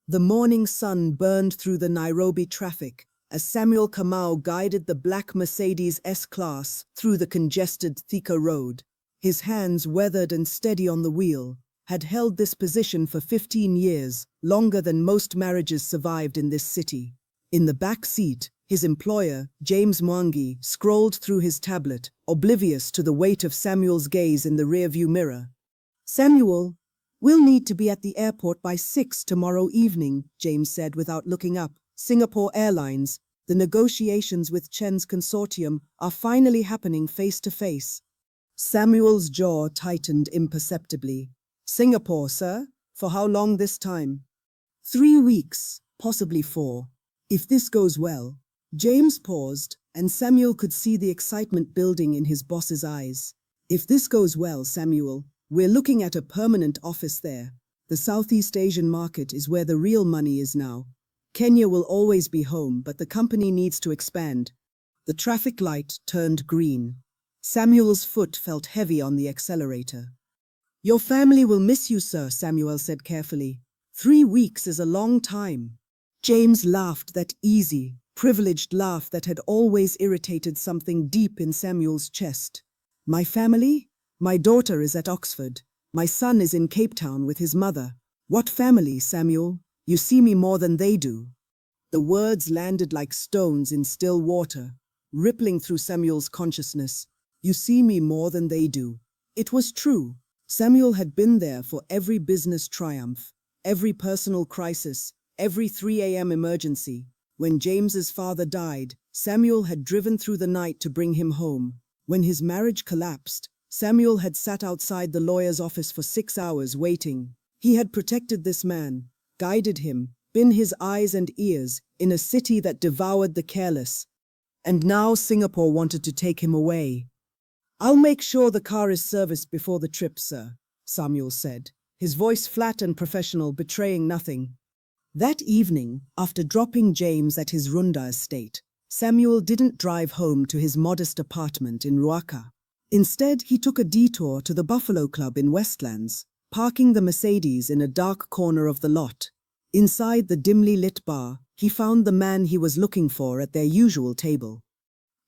The morning sun burned through the Nairobi traffic as Samuel Kamau guided the black Mercedes S-Class through the congested Thika Road. His hands, weathered and steady on the wheel, had held this position for 15 years, longer than most marriages survived in this city. In the back seat, his employer, James Mwangi, scrolled through his tablet, oblivious to the weight of Samuel's gaze in the rearview mirror. "Samuel, we'll need to be at the airport by 6 tomorrow evening," James said without looking up. "Singapore Airlines, the negotiations with Chen's consortium are finally happening face to face." Samuel's jaw tightened imperceptibly. "Singapore, sir? For how long this time?" 3 weeks, possibly 4. If this goes well." James paused, and Samuel could see the excitement building in his boss's eyes. "If this goes well, Samuel, we're looking at a permanent office there. The Southeast Asian market is where the real money is now. Kenya will always be home, but the company needs to expand." The traffic light turned green. Samuel's foot felt heavy on the accelerator. "Your family will miss you, sir," Samuel said carefully. 3 weeks is a long time." James laughed, that easy, privileged laugh that had always irritated something deep in Samuel's chest. "My family? My daughter is at Oxford. My son is in Cape Town with his mother." "What family, Samuel? You see me more than they do." The words landed like stones in still water, rippling through Samuel's consciousness. "You see me more than they do." It was true. Samuel had been there for every business triumph, every personal crisis, every 3 a.m. emergency. When James's father died, Samuel had driven through the night to bring him home. When his marriage collapsed, Samuel had sat outside the lawyer's office for 6 hours waiting. He had protected this man, guided him, been his eyes and ears in a city that devoured the careless. And now Singapore wanted to take him away. "I'll make sure the car is serviced before the trip, sir," Samuel said, his voice flat and professional, betraying nothing. That evening, after dropping James at his Runda estate, Samuel didn't drive home to his modest apartment in Ruaka. Instead, he took a detour to the Buffalo Club in Westlands, parking the Mercedes in a dark corner of the lot. Inside the dimly lit bar, he found the man he was looking for at their usual table.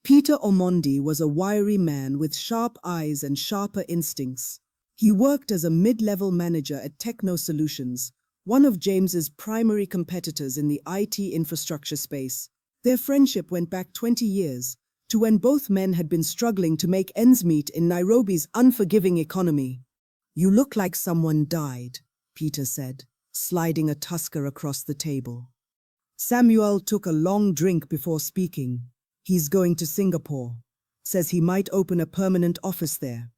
Peter Omondi was a wiry man with sharp eyes and sharper instincts. He worked as a mid-level manager at Techno Solutions, one of James's primary competitors in the IT infrastructure space. Their friendship went back 20 years, to when both men had been struggling to make ends meet in Nairobi's unforgiving economy. "You look like someone died," Peter said, sliding a tusker across the table. Samuel took a long drink before speaking. "He's going to Singapore. Says he might open a permanent office there."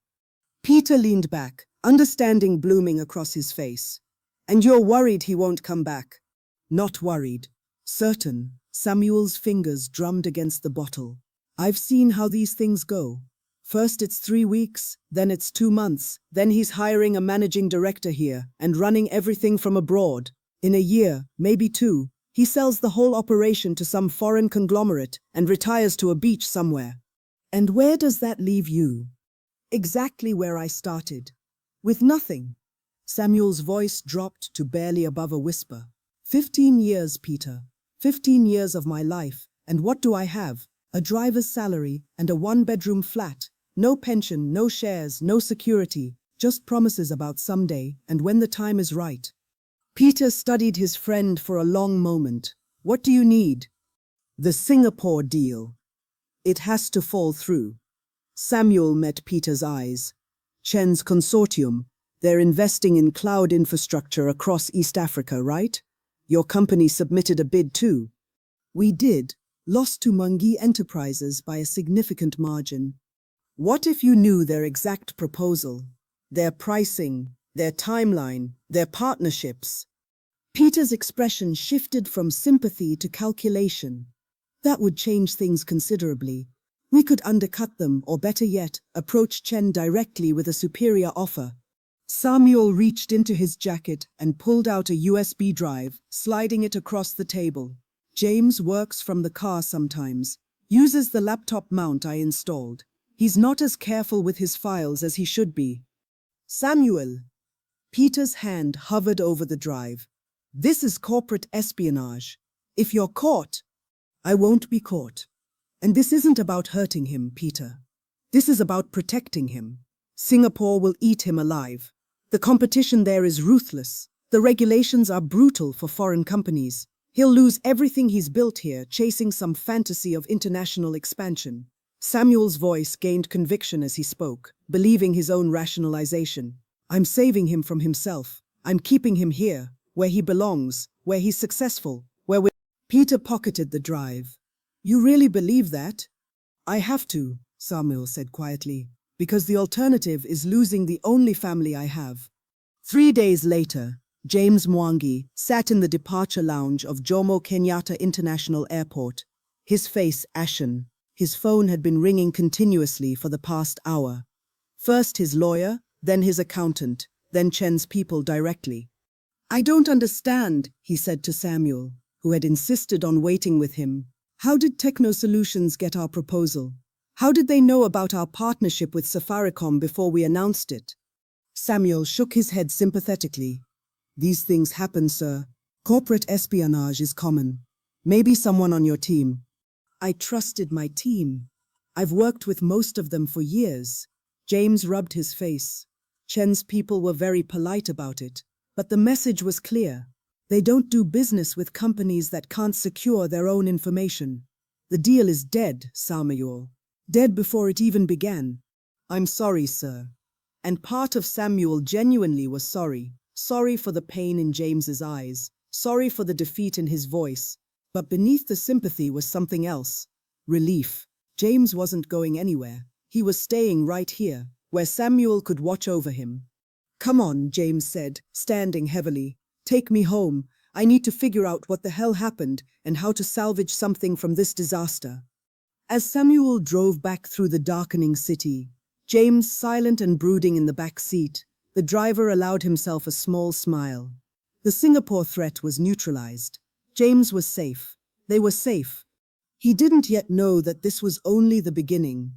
Peter leaned back, understanding blooming across his face. "And you're worried he won't come back?" "Not worried. Certain." Samuel's fingers drummed against the bottle. "I've seen how these things go. First it's 3 weeks, then it's 2 months, then he's hiring a managing director here and running everything from abroad. In a year, maybe 2, he sells the whole operation to some foreign conglomerate and retires to a beach somewhere." "And where does that leave you?" "Exactly where I started. With nothing." Samuel's voice dropped to barely above a whisper. 15 years, Peter. 15 years of my life, and what do I have? A driver's salary and a 1-bedroom flat. No pension, no shares, no security, just promises about someday and when the time is right. Peter studied his friend for a long moment. "What do you need?" "The Singapore deal. It has to fall through." Samuel met Peter's eyes. "Chen's consortium. They're investing in cloud infrastructure across East Africa, right? Your company submitted a bid too." "We did. Lost to Mwangi Enterprises by a significant margin." "What if you knew their exact proposal? Their pricing, their timeline, their partnerships?" Peter's expression shifted from sympathy to calculation. "That would change things considerably. We could undercut them, or better yet, approach Chen directly with a superior offer." Samuel reached into his jacket and pulled out a USB drive, sliding it across the table. "James works from the car sometimes. Uses the laptop mount I installed. He's not as careful with his files as he should be." "Samuel!" Peter's hand hovered over the drive. This is corporate espionage. If you're caught, I won't be caught. And this isn't about hurting him, Peter. This is about protecting him. Singapore will eat him alive. The competition there is ruthless. The regulations are brutal for foreign companies. He'll lose everything he's built here, chasing some fantasy of international expansion. Samuel's voice gained conviction as he spoke, believing his own rationalization. I'm saving him from himself. I'm keeping him here, where he belongs, where he's successful, where we... Peter pocketed the drive. You really believe that? I have to, Samuel said quietly, because the alternative is losing the only family I have. 3 days later, James Mwangi sat in the departure lounge of Jomo Kenyatta International Airport, his face ashen. His phone had been ringing continuously for the past hour. First his lawyer, then his accountant, then Chen's people directly. I don't understand, he said to Samuel, who had insisted on waiting with him. How did Techno Solutions get our proposal? How did they know about our partnership with Safaricom before we announced it? Samuel shook his head sympathetically. These things happen, sir. Corporate espionage is common. Maybe someone on your team. I trusted my team. I've worked with most of them for years. James rubbed his face. Chen's people were very polite about it, but the message was clear. They don't do business with companies that can't secure their own information. The deal is dead, Samuel. Dead before it even began. I'm sorry, sir. And part of Samuel genuinely was sorry. Sorry for the pain in James's eyes. Sorry for the defeat in his voice. But beneath the sympathy was something else. Relief. James wasn't going anywhere. He was staying right here, where Samuel could watch over him. Come on, James said, standing heavily. Take me home. I need to figure out what the hell happened and how to salvage something from this disaster. As Samuel drove back through the darkening city, James silent and brooding in the back seat, the driver allowed himself a small smile. The Singapore threat was neutralized. James was safe. They were safe. He didn't yet know that this was only the beginning.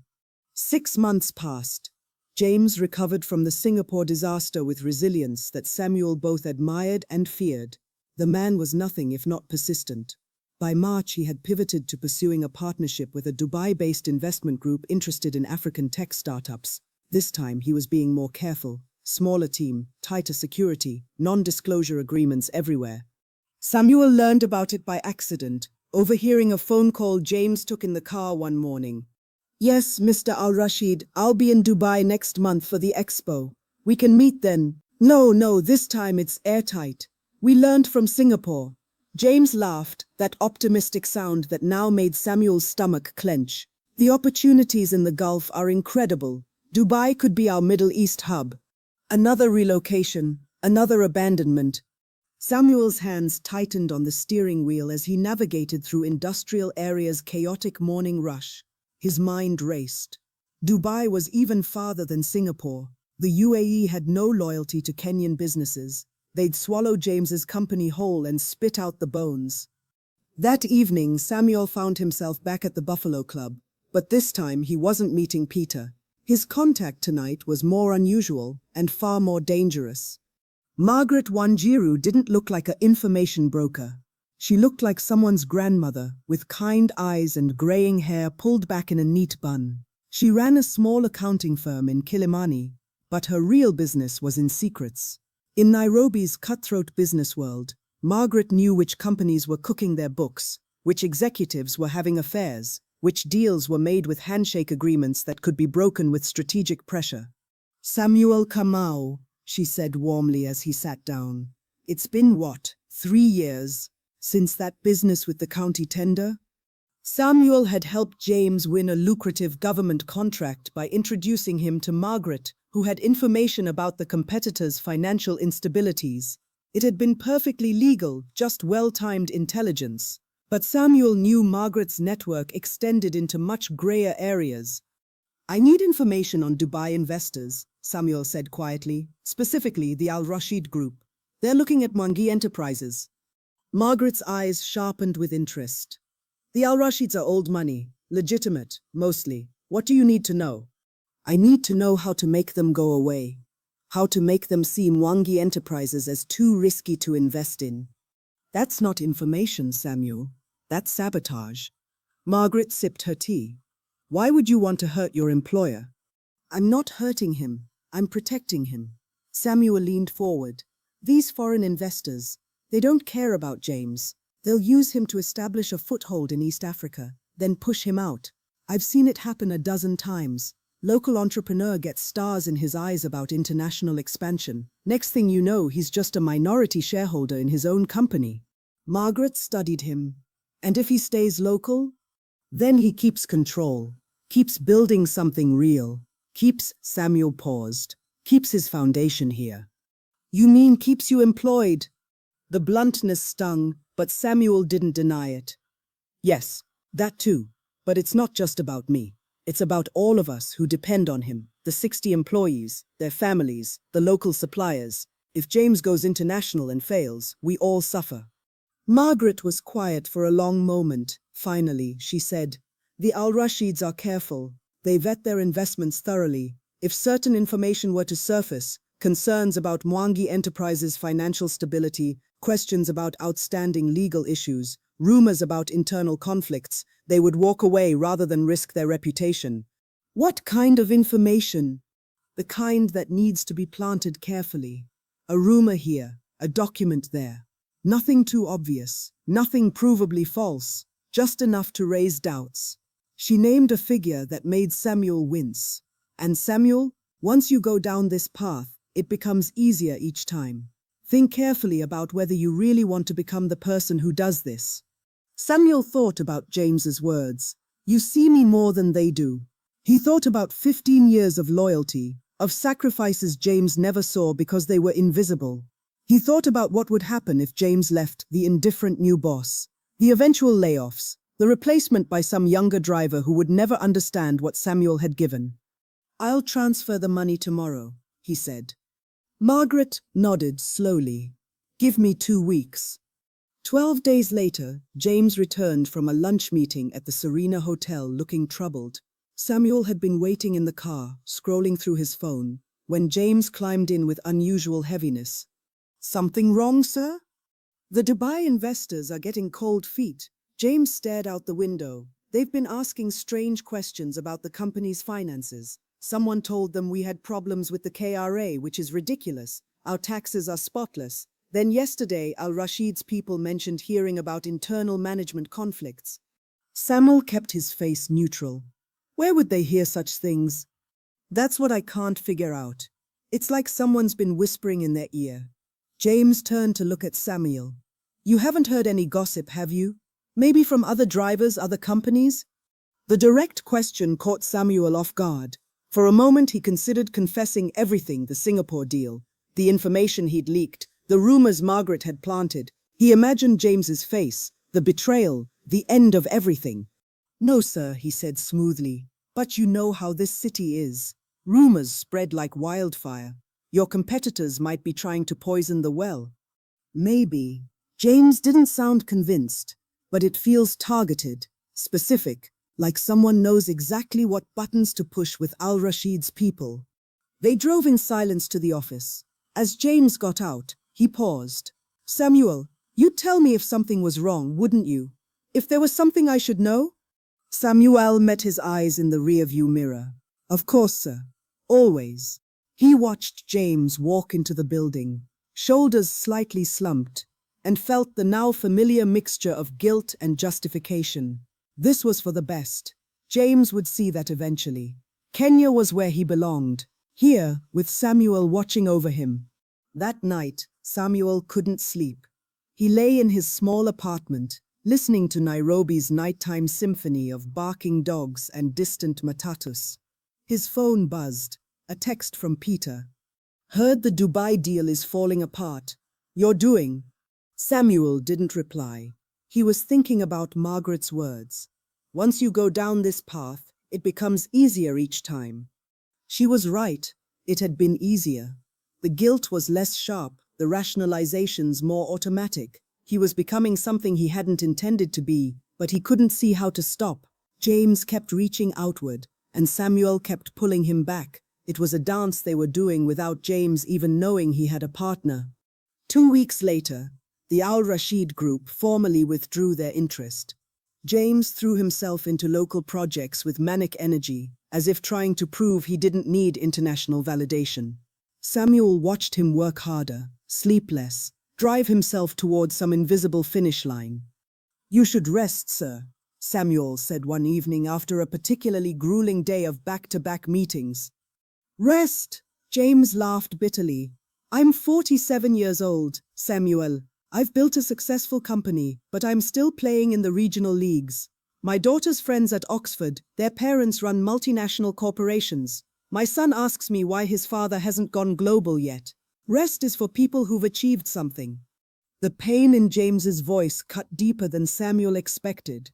6 months passed. James recovered from the Singapore disaster with resilience that Samuel both admired and feared. The man was nothing if not persistent. By March, he had pivoted to pursuing a partnership with a Dubai-based investment group interested in African tech startups. This time, he was being more careful. Smaller team, tighter security, non-disclosure agreements everywhere. Samuel learned about it by accident, overhearing a phone call James took in the car one morning. Yes, Mr. Al-Rashid, I'll be in Dubai next month for the expo. We can meet then. No, this time it's airtight. We learned from Singapore. James laughed, that optimistic sound that now made Samuel's stomach clench. The opportunities in the Gulf are incredible. Dubai could be our Middle East hub. Another relocation, another abandonment. Samuel's hands tightened on the steering wheel as he navigated through industrial area's chaotic morning rush. His mind raced. Dubai was even farther than Singapore. The UAE had no loyalty to Kenyan businesses. They'd swallow James's company whole and spit out the bones. That evening, Samuel found himself back at the Buffalo Club, but this time he wasn't meeting Peter. His contact tonight was more unusual and far more dangerous. Margaret Wanjiru didn't look like an information broker. She looked like someone's grandmother, with kind eyes and graying hair pulled back in a neat bun. She ran a small accounting firm in Kilimani, but her real business was in secrets. In Nairobi's cutthroat business world, Margaret knew which companies were cooking their books, which executives were having affairs, which deals were made with handshake agreements that could be broken with strategic pressure. Samuel Kamau, she said warmly as he sat down. It's been what, 3 years since that business with the county tender? Samuel had helped James win a lucrative government contract by introducing him to Margaret, who had information about the competitor's financial instabilities. It had been perfectly legal, just well-timed intelligence. But Samuel knew Margaret's network extended into much grayer areas. I need information on Dubai investors, Samuel said quietly, specifically the Al-Rashid Group. They're looking at Mwangi Enterprises. Margaret's eyes sharpened with interest. The Al-Rashids are old money, legitimate, mostly. What do you need to know? I need to know how to make them go away. How to make them see Mwangi Enterprises as too risky to invest in. That's not information, Samuel. That's sabotage. Margaret sipped her tea. Why would you want to hurt your employer? I'm not hurting him. I'm protecting him. Samuel leaned forward. These foreign investors, they don't care about James. They'll use him to establish a foothold in East Africa, then push him out. I've seen it happen a dozen times. Local entrepreneur gets stars in his eyes about international expansion. Next thing you know, he's just a minority shareholder in his own company. Margaret studied him. And if he stays local, then he keeps control, keeps building something real, Samuel paused, keeps his foundation here. You mean keeps you employed? The bluntness stung, but Samuel didn't deny it. Yes, that too. But it's not just about me. It's about all of us who depend on him, the 60 employees, their families, the local suppliers. If James goes international and fails, we all suffer. Margaret was quiet for a long moment. Finally, she said, the Al-Rashids are careful. They vet their investments thoroughly. If certain information were to surface, concerns about Mwangi Enterprises' financial stability, questions about outstanding legal issues, rumors about internal conflicts, they would walk away rather than risk their reputation. What kind of information? The kind that needs to be planted carefully. A rumor here, a document there. Nothing too obvious, nothing provably false, just enough to raise doubts. She named a figure that made Samuel wince. And Samuel, once you go down this path, it becomes easier each time. Think carefully about whether you really want to become the person who does this. Samuel thought about James's words. You see me more than they do. He thought about 15 years of loyalty, of sacrifices James never saw because they were invisible. He thought about what would happen if James left, the indifferent new boss, the eventual layoffs, the replacement by some younger driver who would never understand what Samuel had given. I'll transfer the money tomorrow, he said. Margaret nodded slowly. Give me 2 weeks. 12 days later, James returned from a lunch meeting at the Serena Hotel looking troubled. Samuel had been waiting in the car, scrolling through his phone, when James climbed in with unusual heaviness. Something wrong, sir? The Dubai investors are getting cold feet. James stared out the window. They've been asking strange questions about the company's finances. Someone told them we had problems with the KRA, which is ridiculous. Our taxes are spotless. Then yesterday, Al-Rashid's people mentioned hearing about internal management conflicts. Samuel kept his face neutral. Where would they hear such things? That's what I can't figure out. It's like someone's been whispering in their ear. James turned to look at Samuel. You haven't heard any gossip, have you? Maybe from other drivers, other companies? The direct question caught Samuel off guard. For a moment, he considered confessing everything, the Singapore deal, the information he'd leaked, the rumors Margaret had planted. He imagined James's face, the betrayal, the end of everything. No, sir, he said smoothly, but you know how this city is. Rumors spread like wildfire. Your competitors might be trying to poison the well. Maybe. James didn't sound convinced, but it feels targeted, specific, like someone knows exactly what buttons to push with Al-Rashid's people. They drove in silence to the office. As James got out, he paused. Samuel, you'd tell me if something was wrong, wouldn't you? If there was something I should know? Samuel met his eyes in the rearview mirror. Of course, sir. Always. He watched James walk into the building, shoulders slightly slumped, and felt the now familiar mixture of guilt and justification. This was for the best. James would see that eventually. Kenya was where he belonged, here, with Samuel watching over him. That night, Samuel couldn't sleep. He lay in his small apartment, listening to Nairobi's nighttime symphony of barking dogs and distant matatus. His phone buzzed, a text from Peter. Heard the Dubai deal is falling apart. You're doing? Samuel didn't reply. He was thinking about Margaret's words. Once you go down this path, it becomes easier each time. She was right. It had been easier. The guilt was less sharp, the rationalizations more automatic. He was becoming something he hadn't intended to be, but he couldn't see how to stop. James kept reaching outward, and Samuel kept pulling him back. It was a dance they were doing without James even knowing he had a partner. 2 weeks later, The Al-Rashid group formally withdrew their interest. James threw himself into local projects with manic energy, as if trying to prove he didn't need international validation. Samuel watched him work harder, sleep less, drive himself towards some invisible finish line. "You should rest, sir," Samuel said one evening after a particularly grueling day of back-to-back meetings. "Rest?" James laughed bitterly. "I'm 47 years old, Samuel. I've built a successful company, but I'm still playing in the regional leagues. My daughter's friends at Oxford, their parents run multinational corporations. My son asks me why his father hasn't gone global yet. Rest is for people who've achieved something." The pain in James's voice cut deeper than Samuel expected.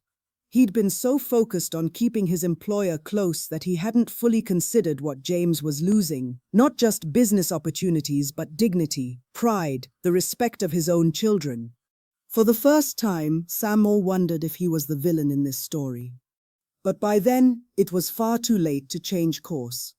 He'd been so focused on keeping his employer close that he hadn't fully considered what James was losing. Not just business opportunities, but dignity, pride, the respect of his own children. For the first time, Samuel wondered if he was the villain in this story. But by then, it was far too late to change course.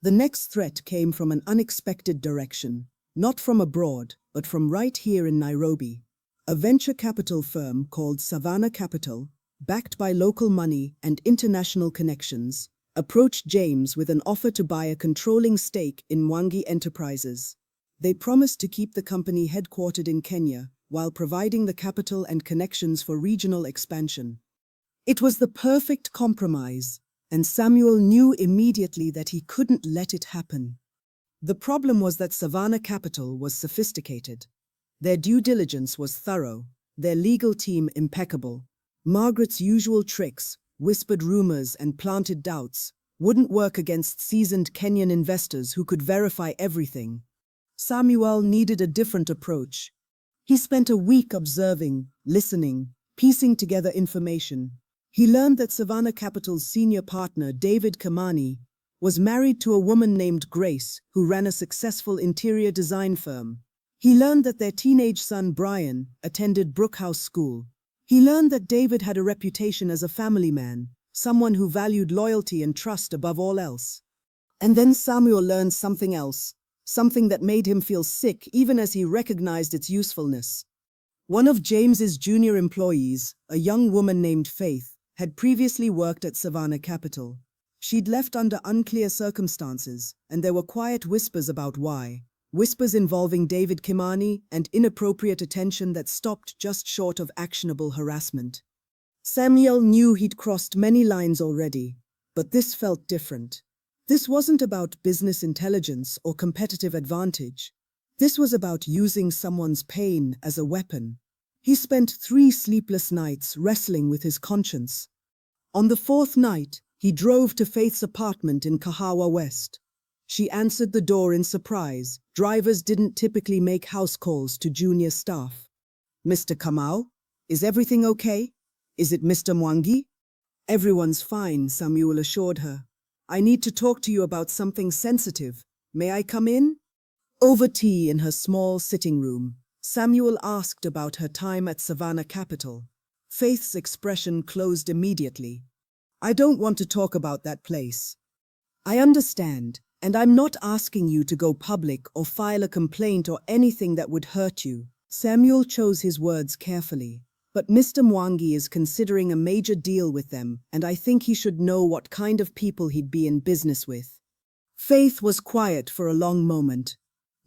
The next threat came from an unexpected direction, not from abroad, but from right here in Nairobi. A venture capital firm called Savannah Capital, backed by local money and international connections, approached James with an offer to buy a controlling stake in Mwangi Enterprises. They promised to keep the company headquartered in Kenya, while providing the capital and connections for regional expansion. It was the perfect compromise, and Samuel knew immediately that he couldn't let it happen. The problem was that Savannah Capital was sophisticated. Their due diligence was thorough, their legal team impeccable. Margaret's usual tricks, whispered rumors and planted doubts, wouldn't work against seasoned Kenyan investors who could verify everything. Samuel needed a different approach. He spent a week observing, listening, piecing together information. He learned that Savannah Capital's senior partner, David Kimani, was married to a woman named Grace, who ran a successful interior design firm. He learned that their teenage son, Brian, attended Brookhouse School. He learned that David had a reputation as a family man, someone who valued loyalty and trust above all else. And then Samuel learned something else, something that made him feel sick even as he recognized its usefulness. One of James's junior employees, a young woman named Faith, had previously worked at Savannah Capital. She'd left under unclear circumstances, and there were quiet whispers about why. Whispers involving David Kimani and inappropriate attention that stopped just short of actionable harassment. Samuel knew he'd crossed many lines already, but this felt different. This wasn't about business intelligence or competitive advantage. This was about using someone's pain as a weapon. He spent 3 sleepless nights wrestling with his conscience. On the 4th night, he drove to Faith's apartment in Kahawa West. She answered the door in surprise. Drivers didn't typically make house calls to junior staff. "Mr. Kamau, is everything okay? Is it Mr. Mwangi?" "Everyone's fine," Samuel assured her. "I need to talk to you about something sensitive. May I come in?" Over tea in her small sitting room, Samuel asked about her time at Savannah Capital. Faith's expression closed immediately. "I don't want to talk about that place." "I understand. And I'm not asking you to go public or file a complaint or anything that would hurt you." Samuel chose his words carefully. "But Mr. Mwangi is considering a major deal with them, and I think he should know what kind of people he'd be in business with." Faith was quiet for a long moment.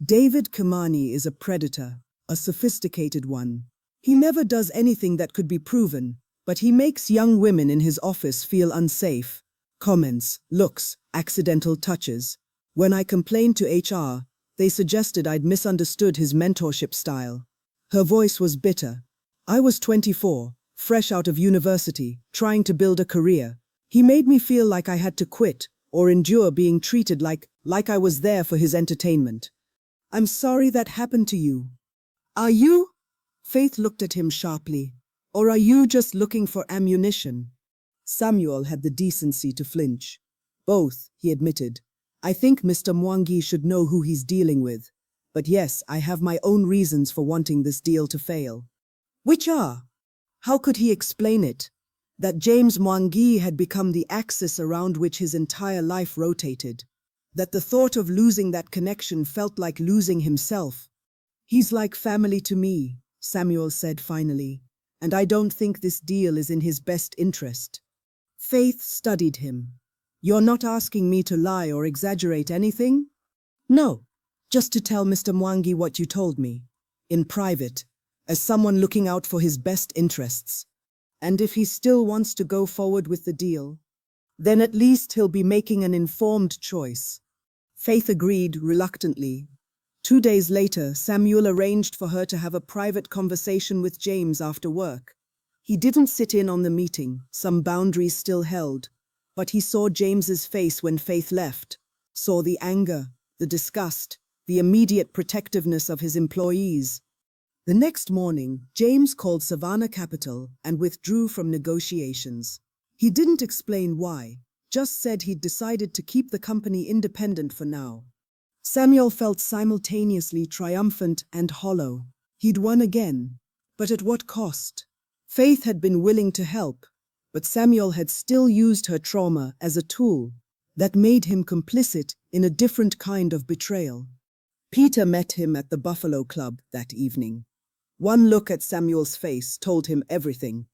"David Kimani is a predator, a sophisticated one. He never does anything that could be proven, but he makes young women in his office feel unsafe. Comments, looks, accidental touches. When I complained to HR, they suggested I'd misunderstood his mentorship style." Her voice was bitter. "I was 24, fresh out of university, trying to build a career. He made me feel like I had to quit or endure being treated like I was there for his entertainment." "I'm sorry that happened to you." "Are you?" Faith looked at him sharply. "Or are you just looking for ammunition?" Samuel had the decency to flinch. "Both," he admitted. "I think Mr. Mwangi should know who he's dealing with. But yes, I have my own reasons for wanting this deal to fail." "Which are?" How could he explain it? That James Mwangi had become the axis around which his entire life rotated. That the thought of losing that connection felt like losing himself. "He's like family to me," Samuel said finally, "and I don't think this deal is in his best interest." Faith studied him. "You're not asking me to lie or exaggerate anything?" "No, just to tell Mr. Mwangi what you told me, in private, as someone looking out for his best interests. And if he still wants to go forward with the deal, then at least he'll be making an informed choice." Faith agreed reluctantly. 2 days later, Samuel arranged for her to have a private conversation with James after work. He didn't sit in on the meeting, some boundaries still held, but he saw James's face when Faith left, saw the anger, the disgust, the immediate protectiveness of his employees. The next morning, James called Savannah Capital and withdrew from negotiations. He didn't explain why, just said he'd decided to keep the company independent for now. Samuel felt simultaneously triumphant and hollow. He'd won again, but at what cost? Faith had been willing to help, but Samuel had still used her trauma as a tool that made him complicit in a different kind of betrayal. Peter met him at the Buffalo Club that evening. One look at Samuel's face told him everything.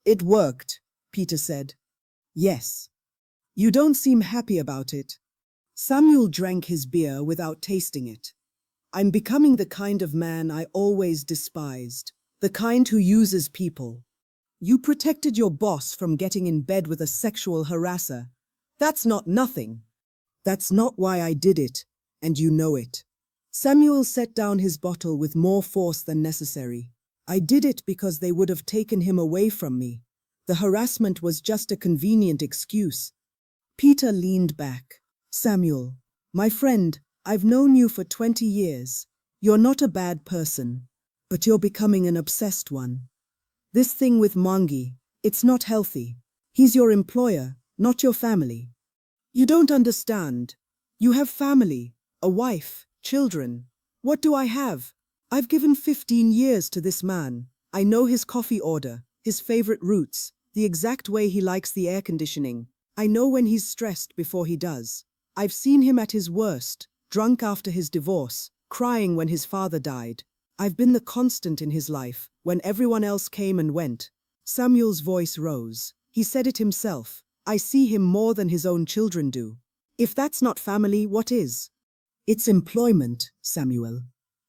"It worked," Peter said. "Yes. You don't seem happy about it." Samuel drank his beer without tasting it. "I'm becoming the kind of man I always despised, the kind who uses people. You protected your boss from getting in bed with a sexual harasser. That's not nothing. That's not why I did it, and you know it." Samuel set down his bottle with more force than necessary. "I did it because they would have taken him away from me. The harassment was just a convenient excuse." Peter leaned back. "Samuel, my friend, I've known you for 20 years. You're not a bad person, but you're becoming an obsessed one. This thing with Mwangi, it's not healthy. He's your employer, not your family. You don't understand. You have family, a wife, children. What do I have? I've given 15 years to this man. I know his coffee order, his favorite routes, the exact way he likes the air conditioning. I know when he's stressed before he does. I've seen him at his worst, drunk after his divorce, crying when his father died. I've been the constant in his life, when everyone else came and went." Samuel's voice rose. He said it himself. "I see him more than his own children do. If that's not family, what is?" "It's employment, Samuel.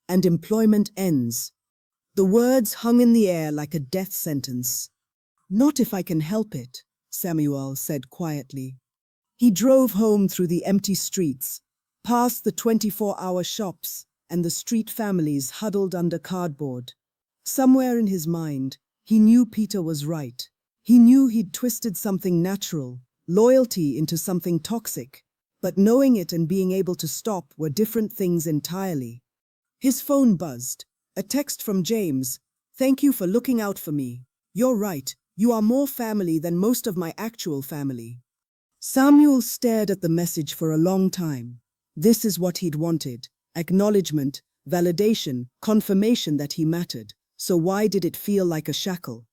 And employment ends." The words hung in the air like a death sentence. "Not if I can help it," Samuel said quietly. He drove home through the empty streets, past the 24-hour shops and the street families huddled under cardboard. Somewhere in his mind, he knew Peter was right. He knew he'd twisted something natural, loyalty, into something toxic. But knowing it and being able to stop were different things entirely. His phone buzzed. A text from James. "Thank you for looking out for me. You're right, you are more family than most of my actual family." Samuel stared at the message for a long time. This is what he'd wanted. Acknowledgement, validation, confirmation that he mattered. So why did it feel like a shackle?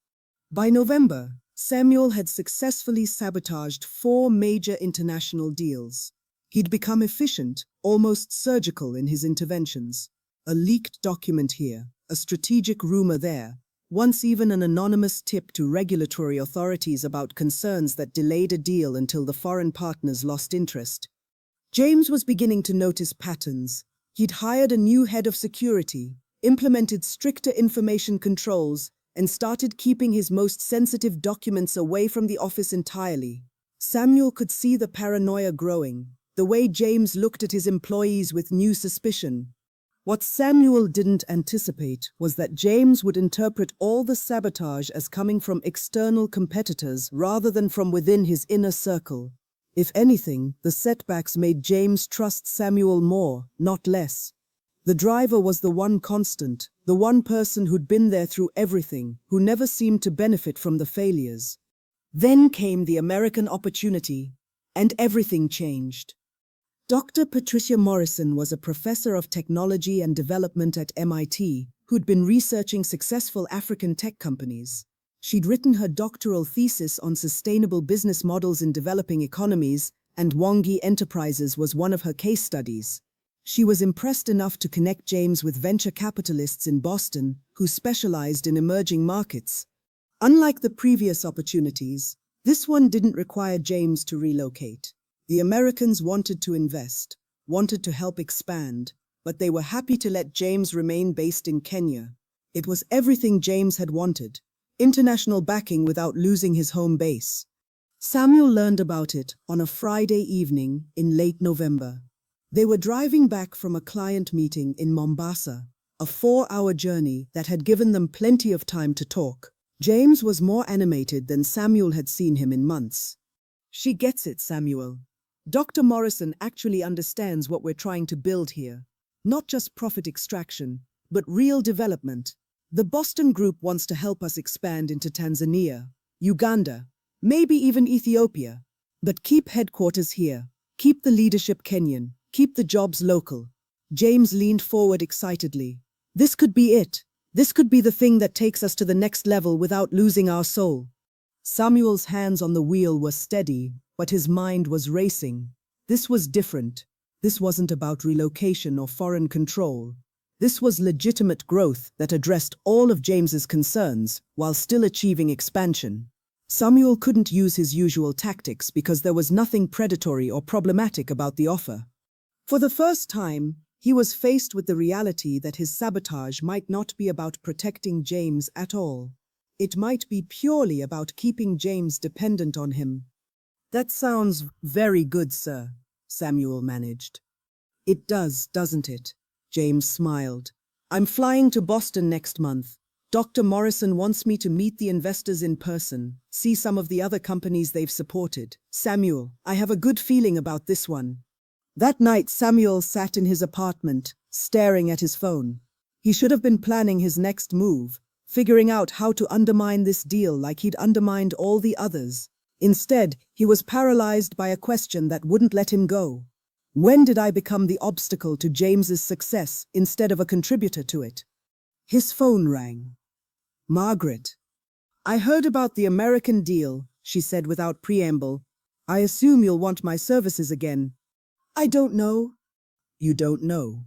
By November, Samuel had successfully sabotaged 4 major international deals. He'd become efficient, almost surgical in his interventions. A leaked document here, a strategic rumor there, once even an anonymous tip to regulatory authorities about concerns that delayed a deal until the foreign partners lost interest. James was beginning to notice patterns. He'd hired a new head of security, implemented stricter information controls, and started keeping his most sensitive documents away from the office entirely. Samuel could see the paranoia growing, the way James looked at his employees with new suspicion. What Samuel didn't anticipate was that James would interpret all the sabotage as coming from external competitors rather than from within his inner circle. If anything, the setbacks made James trust Samuel more, not less. The driver was the one constant, the one person who'd been there through everything, who never seemed to benefit from the failures. Then came the American opportunity, and everything changed. Dr. Patricia Morrison was a professor of technology and development at MIT who'd been researching successful African tech companies. She'd written her doctoral thesis on sustainable business models in developing economies, and Mwangi Enterprises was one of her case studies. She was impressed enough to connect James with venture capitalists in Boston who specialized in emerging markets. Unlike the previous opportunities, this one didn't require James to relocate. The Americans wanted to invest, wanted to help expand, but they were happy to let James remain based in Kenya. It was everything James had wanted, international backing without losing his home base. Samuel learned about it on a Friday evening in late November. They were driving back from a client meeting in Mombasa, a 4-hour journey that had given them plenty of time to talk. James was more animated than Samuel had seen him in months. "She gets it, Samuel. Dr. Morrison actually understands what we're trying to build here. Not just profit extraction, but real development. The Boston Group wants to help us expand into Tanzania, Uganda, maybe even Ethiopia. But keep headquarters here, keep the leadership Kenyan, keep the jobs local." James leaned forward excitedly. This could be it. This could be the thing that takes us to the next level without losing our soul. Samuel's hands on the wheel were steady, but his mind was racing. This was different. This wasn't about relocation or foreign control. This was legitimate growth that addressed all of James's concerns while still achieving expansion. Samuel couldn't use his usual tactics because there was nothing predatory or problematic about the offer. For the first time, he was faced with the reality that his sabotage might not be about protecting James at all. It might be purely about keeping James dependent on him. "That sounds very good, sir," Samuel managed. "It does, doesn't it?" James smiled. "I'm flying to Boston next month. Dr. Morrison wants me to meet the investors in person, see some of the other companies they've supported. Samuel, I have a good feeling about this one." That night, Samuel sat in his apartment, staring at his phone. He should have been planning his next move, figuring out how to undermine this deal like he'd undermined all the others. Instead, he was paralyzed by a question that wouldn't let him go. When did I become the obstacle to James's success instead of a contributor to it? His phone rang. Margaret. "I heard about the American deal," she said without preamble. "I assume you'll want my services again." "I don't know." "You don't know?"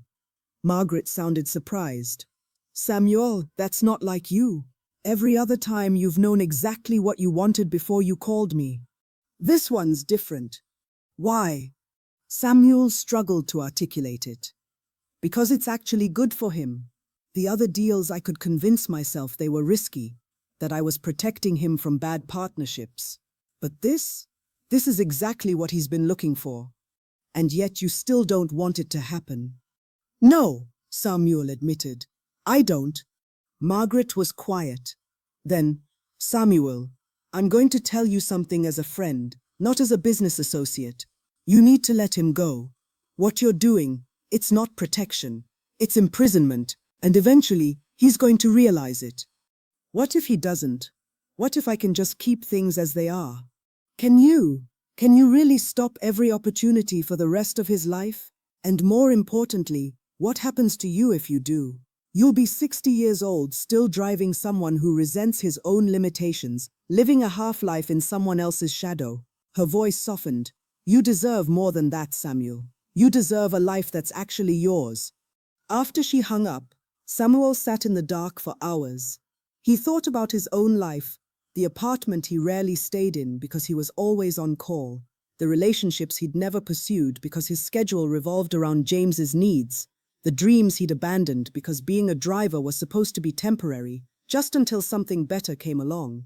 Margaret sounded surprised. "Samuel, that's not like you. Every other time you've known exactly what you wanted before you called me. This one's different." "Why?" Samuel struggled to articulate it. "Because it's actually good for him. The other deals I could convince myself they were risky, that I was protecting him from bad partnerships. But this is exactly what he's been looking for. And yet you still don't want it to happen." "No," Samuel admitted. "I don't." Margaret was quiet. Then, "Samuel, I'm going to tell you something as a friend, not as a business associate. You need to let him go. What you're doing, it's not protection. It's imprisonment, and eventually, he's going to realize it." "What if he doesn't? What if I can just keep things as they are? Can you really stop every opportunity for the rest of his life? And more importantly, what happens to you if you do? You'll be 60 years old still driving someone who resents his own limitations, living a half-life in someone else's shadow." Her voice softened. "You deserve more than that, Samuel. You deserve a life that's actually yours." After she hung up, Samuel sat in the dark for hours. He thought about his own life, the apartment he rarely stayed in because he was always on call, the relationships he'd never pursued because his schedule revolved around James's needs, the dreams he'd abandoned because being a driver was supposed to be temporary, just until something better came along.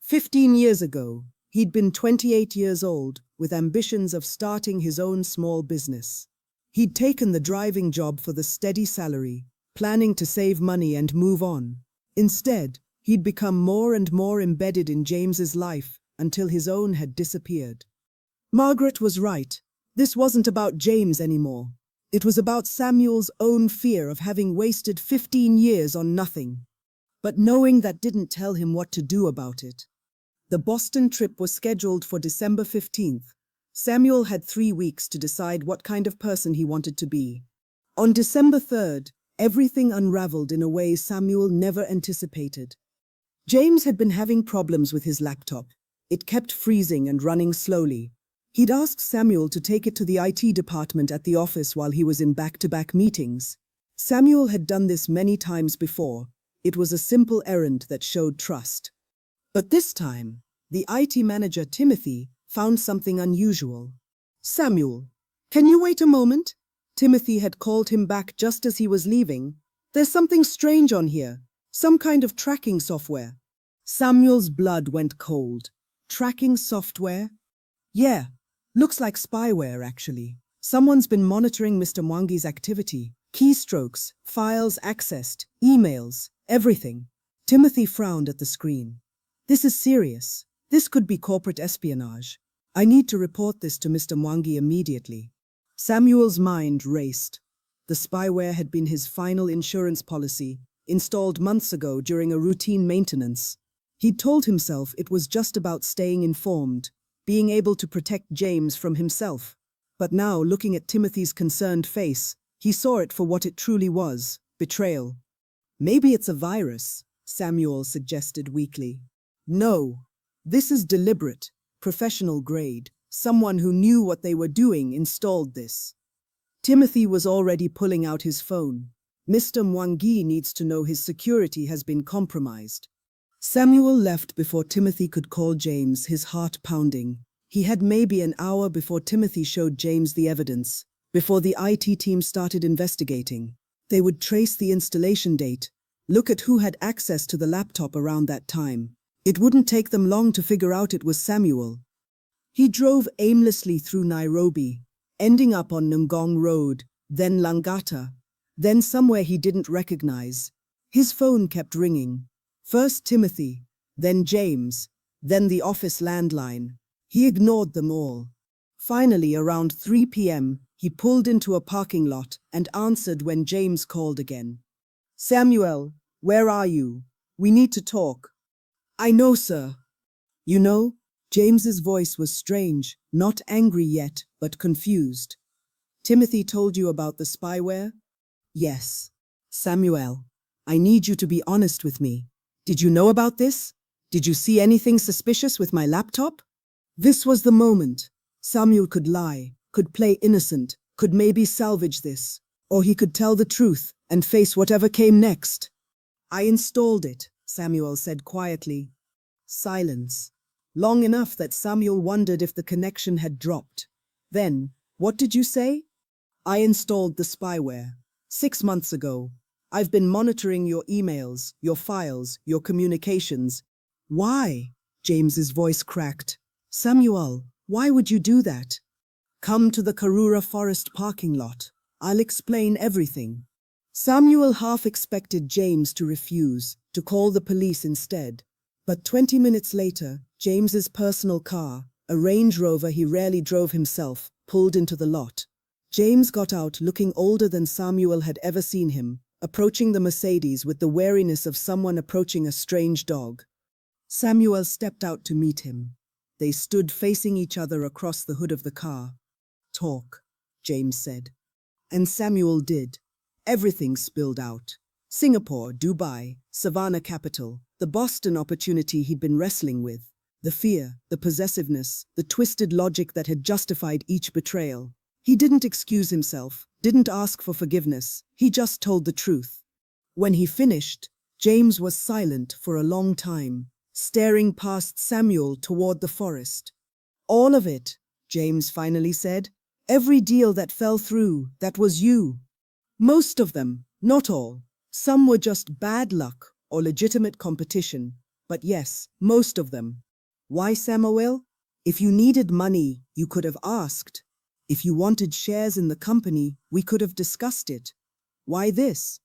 15 years ago, he'd been 28 years old, with ambitions of starting his own small business. He'd taken the driving job for the steady salary, planning to save money and move on. Instead, he'd become more and more embedded in James's life until his own had disappeared. Margaret was right. This wasn't about James anymore. It was about Samuel's own fear of having wasted 15 years on nothing. But knowing that didn't tell him what to do about it. The Boston trip was scheduled for December 15th. Samuel had 3 weeks to decide what kind of person he wanted to be. On December 3rd, everything unraveled in a way Samuel never anticipated. James had been having problems with his laptop. It kept freezing and running slowly. He'd asked Samuel to take it to the IT department at the office while he was in back-to-back meetings. Samuel had done this many times before. It was a simple errand that showed trust. But this time, the IT manager, Timothy, found something unusual. "Samuel, can you wait a moment?" Timothy had called him back just as he was leaving. "There's something strange on here. Some kind of tracking software." Samuel's blood went cold. Tracking software? Yeah, looks like spyware actually. Someone's been monitoring Mr. Mwangi's activity. Keystrokes, files accessed, emails, everything. Timothy frowned at the screen. "This is serious. This could be corporate espionage. I need to report this to Mr. Mwangi immediately." Samuel's mind raced. The spyware had been his final insurance policy, installed months ago during a routine maintenance. He'd told himself it was just about staying informed, being able to protect James from himself. But now, looking at Timothy's concerned face, he saw it for what it truly was: betrayal. "Maybe it's a virus," Samuel suggested weakly. "No, this is deliberate, professional grade. Someone who knew what they were doing installed this." Timothy was already pulling out his phone. "Mr. Mwangi needs to know his security has been compromised." Samuel left before Timothy could call James, his heart pounding. He had maybe an hour before Timothy showed James the evidence, before the IT team started investigating. They would trace the installation date, look at who had access to the laptop around that time. It wouldn't take them long to figure out it was Samuel. He drove aimlessly through Nairobi, ending up on Ngong Road, then Langata, then somewhere he didn't recognize. His phone kept ringing. First Timothy, then James, then the office landline. He ignored them all. Finally, around 3 p.m., he pulled into a parking lot and answered when James called again. "Samuel, where are you? We need to talk." "I know, sir." "You know?" James's voice was strange, not angry yet, but confused. "Timothy told you about the spyware?" "Yes." "Samuel, I need you to be honest with me. Did you know about this? Did you see anything suspicious with my laptop?" This was the moment. Samuel could lie, could play innocent, could maybe salvage this. Or he could tell the truth and face whatever came next. "I installed it," Samuel said quietly. Silence. Long enough that Samuel wondered if the connection had dropped. Then, "What did you say?" "I installed the spyware 6 months ago. I've been monitoring your emails, your files, your communications." "Why?" James's voice cracked. "Samuel, why would you do that?" "Come to the Karura Forest parking lot. I'll explain everything." Samuel half expected James to refuse, to call the police instead. But 20 minutes later, James's personal car, a Range Rover he rarely drove himself, pulled into the lot. James got out looking older than Samuel had ever seen him, approaching the Mercedes with the wariness of someone approaching a strange dog. Samuel stepped out to meet him. They stood facing each other across the hood of the car. "Talk," James said. And Samuel did. Everything spilled out. Singapore, Dubai, Savannah capital, the Boston opportunity he'd been wrestling with, the fear, the possessiveness, the twisted logic that had justified each betrayal. He didn't excuse himself, didn't ask for forgiveness, he just told the truth. When he finished, James was silent for a long time, staring past Samuel toward the forest. "All of it," James finally said. "Every deal that fell through, that was you." "Most of them, not all. Some were just bad luck or legitimate competition. But yes, most of them." "Why, Samuel? If you needed money, you could have asked. If you wanted shares in the company, we could have discussed it. Why this?"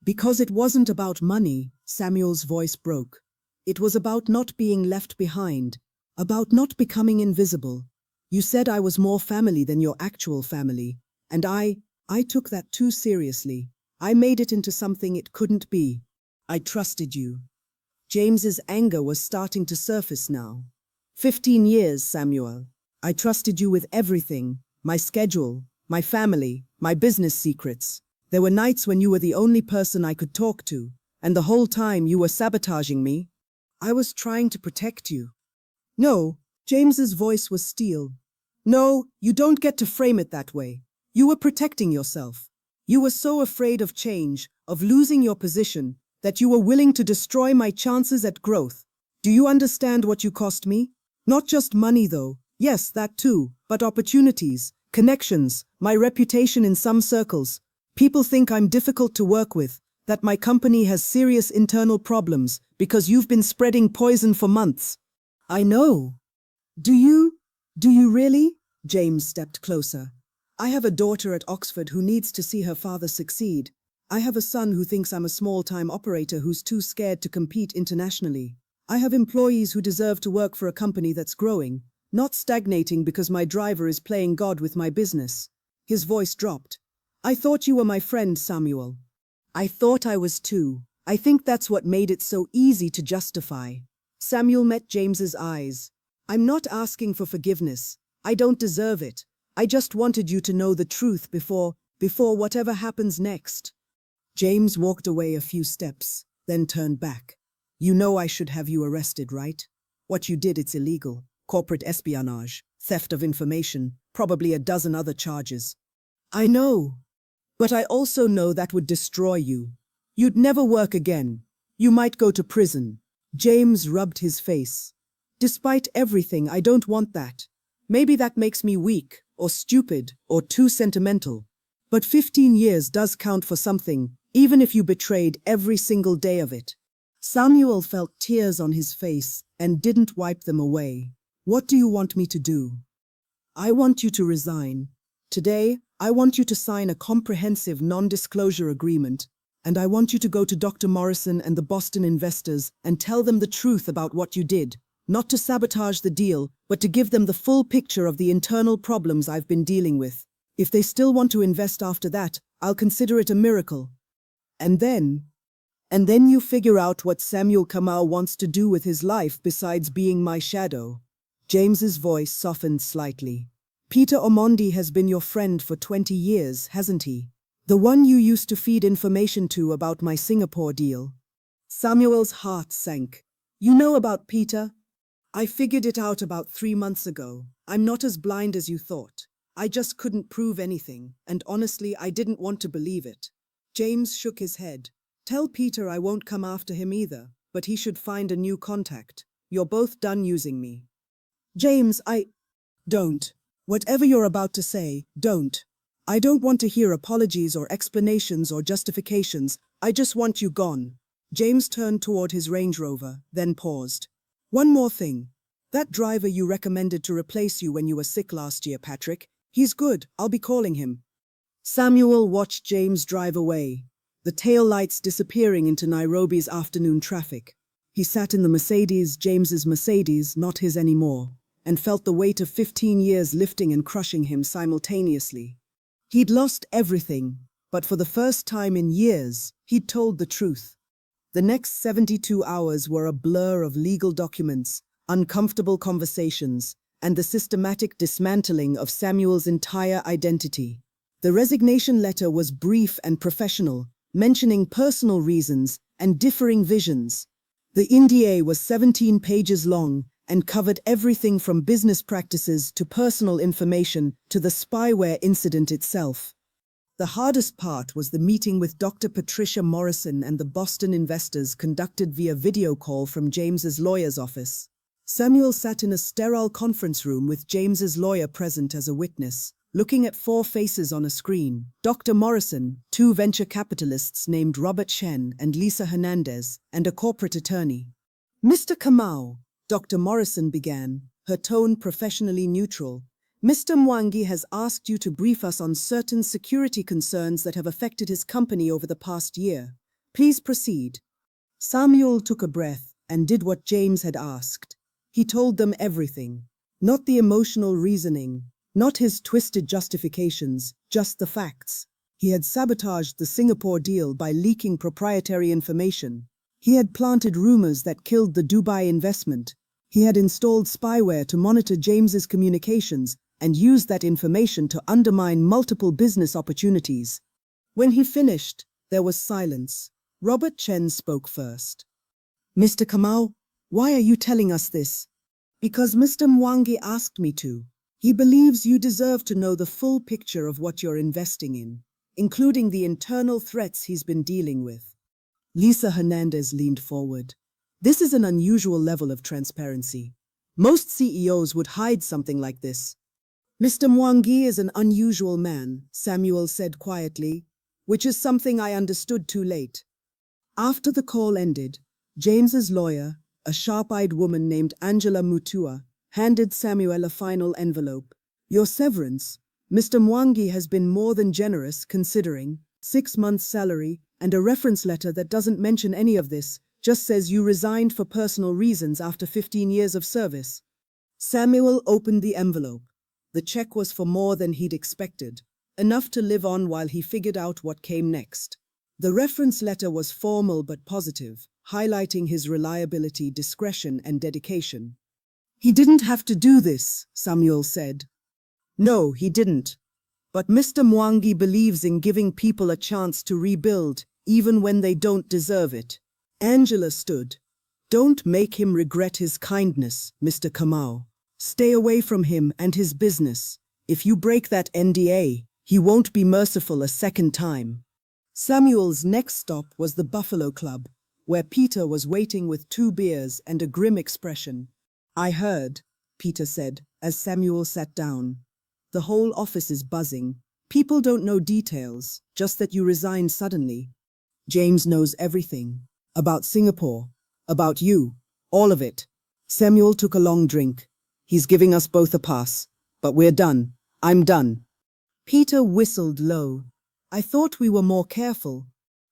"Because it wasn't about money," Samuel's voice broke. "It was about not being left behind, about not becoming invisible. You said I was more family than your actual family, and I took that too seriously. I made it into something it couldn't be. I trusted you." James's anger was starting to surface now. 15 years, Samuel. I trusted you with everything, my schedule, my family, my business secrets. There were nights when you were the only person I could talk to, and the whole time you were sabotaging me. I was trying to protect you. "No," James's voice was steel. No, you don't get to frame it that way. You were protecting yourself. You were so afraid of change, of losing your position, that you were willing to destroy my chances at growth. Do you understand what you cost me? Not just money, though. Yes, that too, but opportunities, connections, my reputation in some circles. People think I'm difficult to work with, that my company has serious internal problems because you've been spreading poison for months. I know. Do you? Do you really? James stepped closer. I have a daughter at Oxford who needs to see her father succeed. I have a son who thinks I'm a small-time operator who's too scared to compete internationally. I have employees who deserve to work for a company that's growing, not stagnating because my driver is playing God with my business. His voice dropped. I thought you were my friend, Samuel. I thought I was too. I think that's what made it so easy to justify. Samuel met James's eyes. I'm not asking for forgiveness. I don't deserve it. I just wanted you to know the truth before whatever happens next. James walked away a few steps, then turned back. You know I should have you arrested, right? What you did, it's illegal. Corporate espionage, theft of information, probably a dozen other charges. I know. But I also know that would destroy you. You'd never work again. You might go to prison. James rubbed his face. Despite everything, I don't want that. Maybe that makes me weak, or stupid, or too sentimental. But 15 years does count for something, even if you betrayed every single day of it. Samuel felt tears on his face and didn't wipe them away. What do you want me to do? I want you to resign. Today, I want you to sign a comprehensive non-disclosure agreement, and I want you to go to Dr. Morrison and the Boston investors and tell them the truth about what you did, not to sabotage the deal, but to give them the full picture of the internal problems I've been dealing with. If they still want to invest after that, I'll consider it a miracle. And then you figure out what Samuel Kamau wants to do with his life besides being my shadow. James's voice softened slightly. Peter Omondi has been your friend for 20 years, hasn't he? The one you used to feed information to about my Singapore deal. Samuel's heart sank. You know about Peter? I figured it out about 3 months ago. I'm not as blind as you thought. I just couldn't prove anything, and honestly, I didn't want to believe it. James shook his head. Tell Peter I won't come after him either, but he should find a new contact. You're both done using me. James, Don't. Whatever you're about to say, don't. I don't want to hear apologies or explanations or justifications. I just want you gone. James turned toward his Range Rover, then paused. One more thing. That driver you recommended to replace you when you were sick last year, Patrick, he's good. I'll be calling him. Samuel watched James drive away, the tail lights disappearing into Nairobi's afternoon traffic. He sat in the Mercedes, James's Mercedes, not his anymore, and felt the weight of 15 years lifting and crushing him simultaneously. He'd lost everything, but for the first time in years, he'd told the truth. The next 72 hours were a blur of legal documents, uncomfortable conversations, and the systematic dismantling of Samuel's entire identity. The resignation letter was brief and professional, mentioning personal reasons and differing visions. The NDA was 17 pages long and covered everything from business practices to personal information to the spyware incident itself. The hardest part was the meeting with Dr. Patricia Morrison and the Boston investors conducted via video call from James's lawyer's office. Samuel sat in a sterile conference room with James's lawyer present as a witness, looking at 4 faces on a screen. Dr. Morrison, 2 venture capitalists named Robert Chen and Lisa Hernandez, and a corporate attorney. Mr. Kamau, Dr. Morrison began, her tone professionally neutral. Mr. Mwangi has asked you to brief us on certain security concerns that have affected his company over the past year. Please proceed. Samuel took a breath and did what James had asked. He told them everything. Not the emotional reasoning, not his twisted justifications, just the facts. He had sabotaged the Singapore deal by leaking proprietary information. He had planted rumors that killed the Dubai investment. He had installed spyware to monitor James's communications and used that information to undermine multiple business opportunities. When he finished, there was silence. Robert Chen spoke first. Mr. Kamau, why are you telling us this? Because Mr. Mwangi asked me to. He believes you deserve to know the full picture of what you're investing in, including the internal threats he's been dealing with. Lisa Hernandez leaned forward. This is an unusual level of transparency. Most CEOs would hide something like this. Mr. Mwangi is an unusual man, Samuel said quietly, which is something I understood too late. After the call ended, James's lawyer, a sharp-eyed woman named Angela Mutua, handed Samuel a final envelope. Your severance, Mr. Mwangi has been more than generous considering 6 months' salary and a reference letter that doesn't mention any of this, just says you resigned for personal reasons after 15 years of service. Samuel opened the envelope. The check was for more than he'd expected, enough to live on while he figured out what came next. The reference letter was formal but positive, highlighting his reliability, discretion, and dedication. He didn't have to do this, Samuel said. No, he didn't. But Mr. Mwangi believes in giving people a chance to rebuild, even when they don't deserve it. Angela stood. Don't make him regret his kindness, Mr. Kamau. Stay away from him and his business. If you break that NDA, he won't be merciful a second time. Samuel's next stop was the Buffalo Club, where Peter was waiting with 2 beers and a grim expression. I heard, Peter said, as Samuel sat down. The whole office is buzzing. People don't know details, just that you resigned suddenly. James knows everything. About Singapore. About you. All of it. Samuel took a long drink. He's giving us both a pass. But we're done. I'm done. Peter whistled low. I thought we were more careful.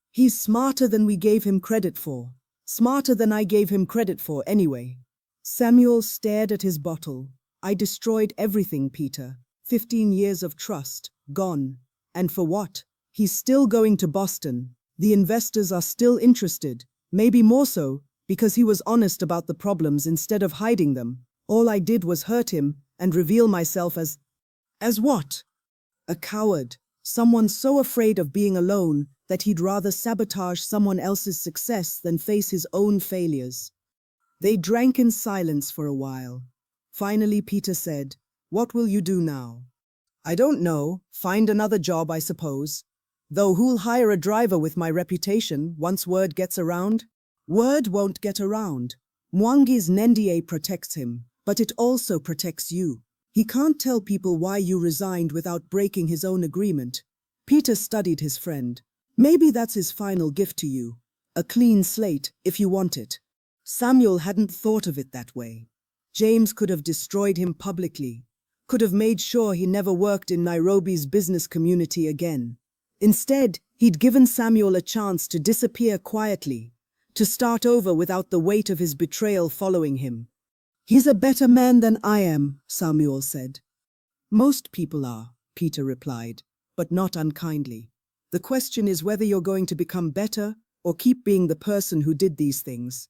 He's smarter than we gave him credit for. Smarter than I gave him credit for anyway. Samuel stared at his bottle. I destroyed everything, Peter. 15 years of trust, gone. And for what? He's still going to Boston. The investors are still interested, maybe more so, because he was honest about the problems instead of hiding them. All I did was hurt him and reveal myself as what? A coward. Someone so afraid of being alone that he'd rather sabotage someone else's success than face his own failures. They drank in silence for a while. Finally, Peter said, What will you do now? I don't know. Find another job, I suppose. Though who'll hire a driver with my reputation once word gets around? Word won't get around. Mwangi's NDA protects him, but it also protects you. He can't tell people why you resigned without breaking his own agreement. Peter studied his friend. Maybe that's his final gift to you. A clean slate, if you want it. Samuel hadn't thought of it that way. James could have destroyed him publicly, could have made sure he never worked in Nairobi's business community again. Instead, he'd given Samuel a chance to disappear quietly, to start over without the weight of his betrayal following him. He's a better man than I am, Samuel said. Most people are, Peter replied, but not unkindly. The question is whether you're going to become better or keep being the person who did these things.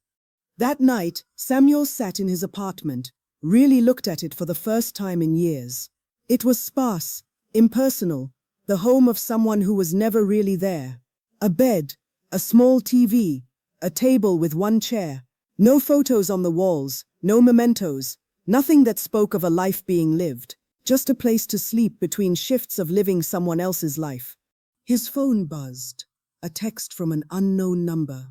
That night, Samuel sat in his apartment, really looked at it for the first time in years. It was sparse, impersonal, the home of someone who was never really there. A bed, a small TV, a table with one chair. No photos on the walls, no mementos, nothing that spoke of a life being lived, just a place to sleep between shifts of living someone else's life. His phone buzzed, a text from an unknown number.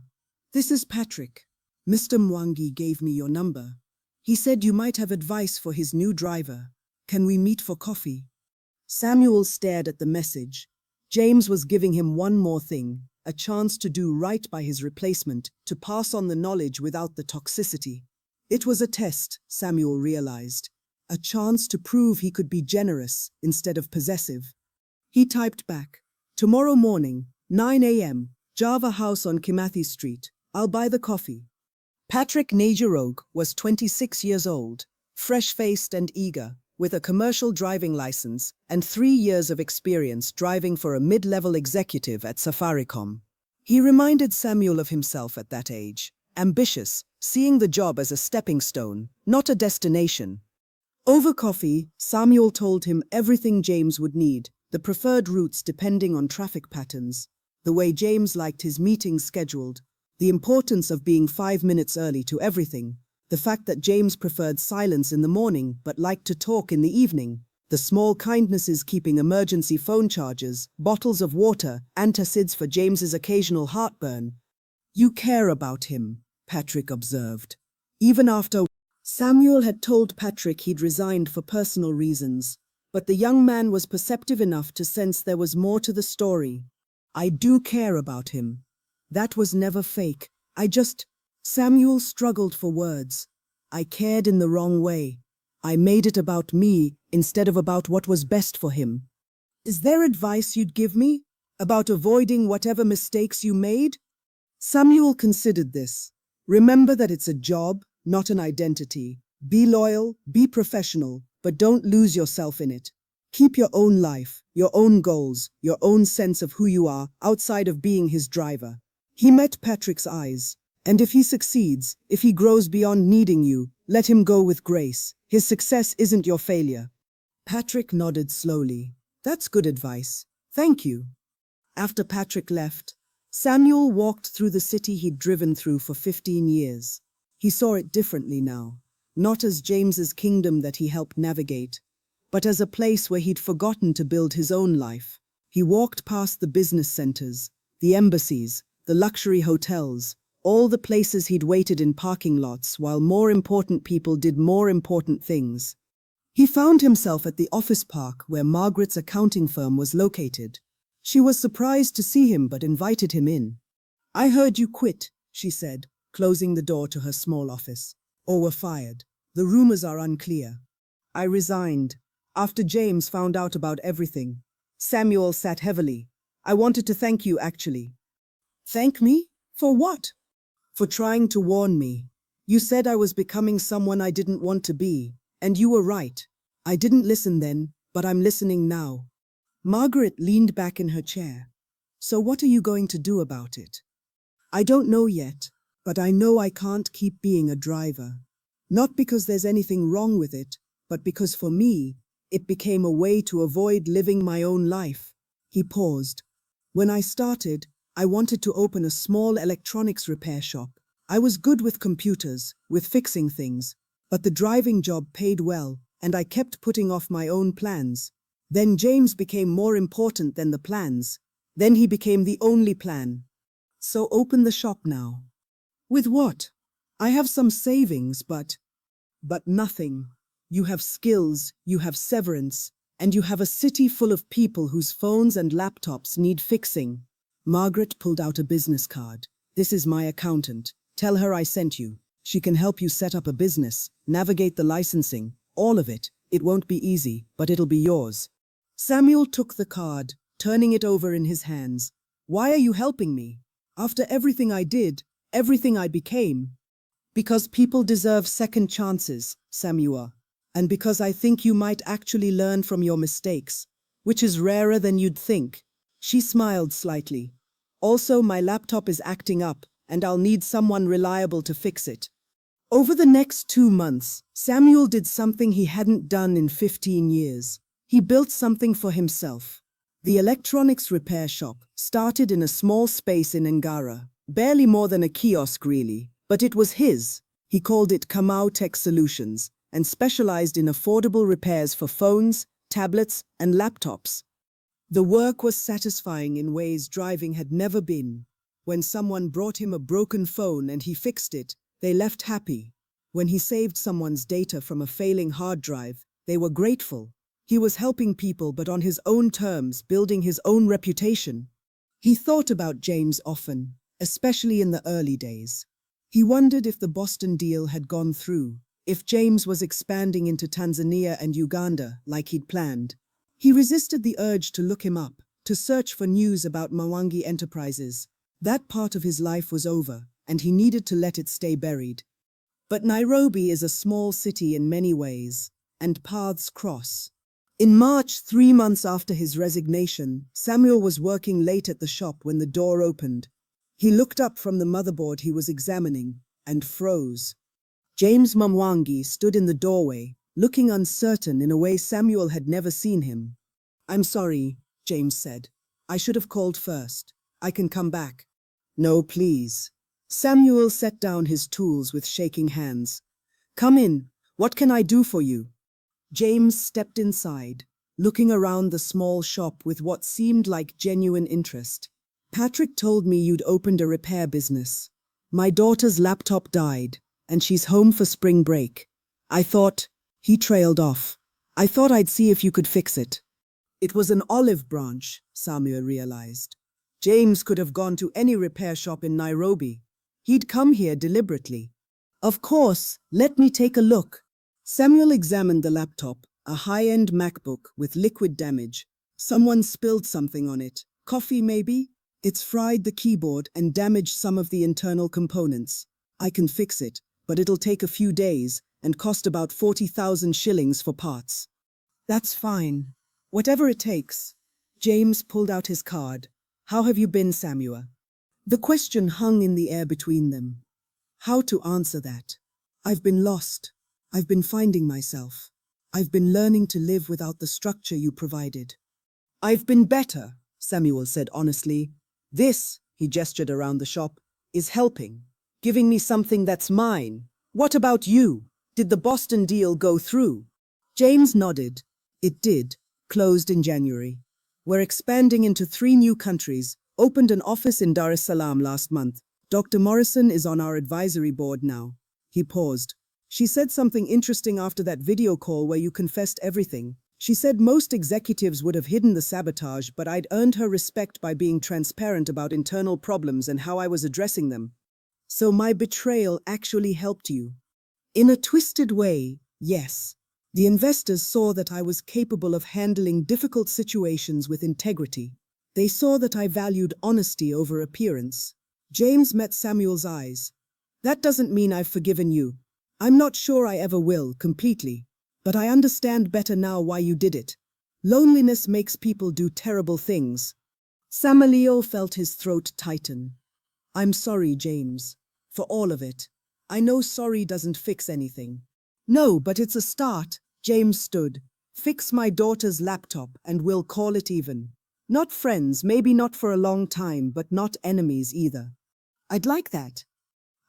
This is Patrick. Mr. Mwangi gave me your number. He said you might have advice for his new driver. Can we meet for coffee? Samuel stared at the message. James was giving him one more thing, a chance to do right by his replacement, to pass on the knowledge without the toxicity. It was a test, Samuel realized, a chance to prove he could be generous instead of possessive. He typed back, tomorrow morning, 9 a.m., Java House on Kimathi Street. I'll buy the coffee. Patrick Najarog was 26 years old, fresh-faced and eager, with a commercial driving license and 3 years of experience driving for a mid-level executive at Safaricom. He reminded Samuel of himself at that age, ambitious, seeing the job as a stepping stone, not a destination. Over coffee, Samuel told him everything James would need, the preferred routes depending on traffic patterns, the way James liked his meetings scheduled, the importance of being 5 minutes early to everything, The fact that James preferred silence in the morning but liked to talk in the evening. The small kindnesses keeping emergency phone chargers, bottles of water, antacids for James's occasional heartburn. You care about him, Patrick observed. Even after Samuel had told Patrick he'd resigned for personal reasons, but the young man was perceptive enough to sense there was more to the story. I do care about him. That was never fake. Samuel struggled for words. I cared in the wrong way. I made it about me instead of about what was best for him. Is there advice you'd give me about avoiding whatever mistakes you made? Samuel considered this. Remember that it's a job, not an identity. Be loyal, be professional, but don't lose yourself in it. Keep your own life, your own goals, your own sense of who you are outside of being his driver. He met Patrick's eyes. And if he succeeds, if he grows beyond needing you, let him go with grace. His success isn't your failure. Patrick nodded slowly. That's good advice. Thank you. After Patrick left, Samuel walked through the city he'd driven through for 15 years. He saw it differently now, not as James's kingdom that he helped navigate, but as a place where he'd forgotten to build his own life. He walked past the business centers, the embassies, the luxury hotels, all the places he'd waited in parking lots while more important people did more important things. He found himself at the office park where Margaret's accounting firm was located. She was surprised to see him but invited him in. I heard you quit, she said, closing the door to her small office. Or were fired. The rumors are unclear. I resigned. After James found out about everything. Samuel sat heavily. I wanted to thank you, actually. Thank me? For what? For trying to warn me. You said I was becoming someone I didn't want to be, and you were right. I didn't listen then, but I'm listening now. Margaret leaned back in her chair. So what are you going to do about it? I don't know yet, but I know I can't keep being a driver. Not because there's anything wrong with it, but because for me, it became a way to avoid living my own life. He paused. When I started, I wanted to open a small electronics repair shop. I was good with computers, with fixing things, but the driving job paid well, and I kept putting off my own plans. Then James became more important than the plans. Then he became the only plan. So open the shop now. With what? I have some savings, but nothing. You have skills, you have severance, and you have a city full of people whose phones and laptops need fixing. Margaret pulled out a business card. This is my accountant. Tell her I sent you. She can help you set up a business, navigate the licensing, all of it. It won't be easy, but it'll be yours. Samuel took the card, turning it over in his hands. Why are you helping me? After everything I did, everything I became. Because people deserve second chances, Samuel. And because I think you might actually learn from your mistakes, which is rarer than you'd think. She smiled slightly. Also, my laptop is acting up, and I'll need someone reliable to fix it. Over the next 2 months, Samuel did something he hadn't done in 15 years. He built something for himself. The electronics repair shop started in a small space in Ngara, barely more than a kiosk really, but it was his. He called it Kamau Tech Solutions and specialized in affordable repairs for phones, tablets, and laptops. The work was satisfying in ways driving had never been. When someone brought him a broken phone and he fixed it, they left happy. When he saved someone's data from a failing hard drive, they were grateful. He was helping people but on his own terms, building his own reputation. He thought about James often, especially in the early days. He wondered if the Boston deal had gone through, if James was expanding into Tanzania and Uganda like he'd planned. He resisted the urge to look him up, to search for news about Mwangi Enterprises. That part of his life was over, and he needed to let it stay buried. But Nairobi is a small city in many ways, and paths cross. In March, 3 months after his resignation, Samuel was working late at the shop when the door opened. He looked up from the motherboard he was examining and froze. James Mwangi stood in the doorway, looking uncertain in a way Samuel had never seen him. "I'm sorry," James said. "I should have called first. I can come back." "No, please." Samuel set down his tools with shaking hands. Come in. What can I do for you? James stepped inside, looking around the small shop with what seemed like genuine interest. Patrick told me you'd opened a repair business. My daughter's laptop died, and she's home for spring break. I thought, he trailed off. I thought I'd see if you could fix it. It was an olive branch, Samuel realized. James could have gone to any repair shop in Nairobi. He'd come here deliberately. Of course, let me take a look. Samuel examined the laptop, a high-end MacBook with liquid damage. Someone spilled something on it. Coffee, maybe? It's fried the keyboard and damaged some of the internal components. I can fix it, but it'll take a few days and cost about 40,000 shillings for parts. That's fine. Whatever it takes. James pulled out his card. How have you been, Samuel? The question hung in the air between them. How to answer that? I've been lost. I've been finding myself. I've been learning to live without the structure you provided. I've been better, Samuel said honestly. This, he gestured around the shop, is helping, giving me something that's mine. What about you? Did the Boston deal go through? James nodded. It did, closed in January. We're expanding into 3 new countries, opened an office in Dar es Salaam last month. Dr. Morrison is on our advisory board now. He paused. She said something interesting after that video call where you confessed everything. She said most executives would have hidden the sabotage, but I'd earned her respect by being transparent about internal problems and how I was addressing them. So my betrayal actually helped you. In a twisted way, yes. The investors saw that I was capable of handling difficult situations with integrity. They saw that I valued honesty over appearance. James met Samuel's eyes. That doesn't mean I've forgiven you. I'm not sure I ever will, completely. But I understand better now why you did it. Loneliness makes people do terrible things. Samuel felt his throat tighten. I'm sorry, James. For all of it. I know sorry doesn't fix anything. No, but it's a start. James stood. Fix my daughter's laptop and we'll call it even. Not friends, maybe not for a long time, but not enemies either. I'd like that.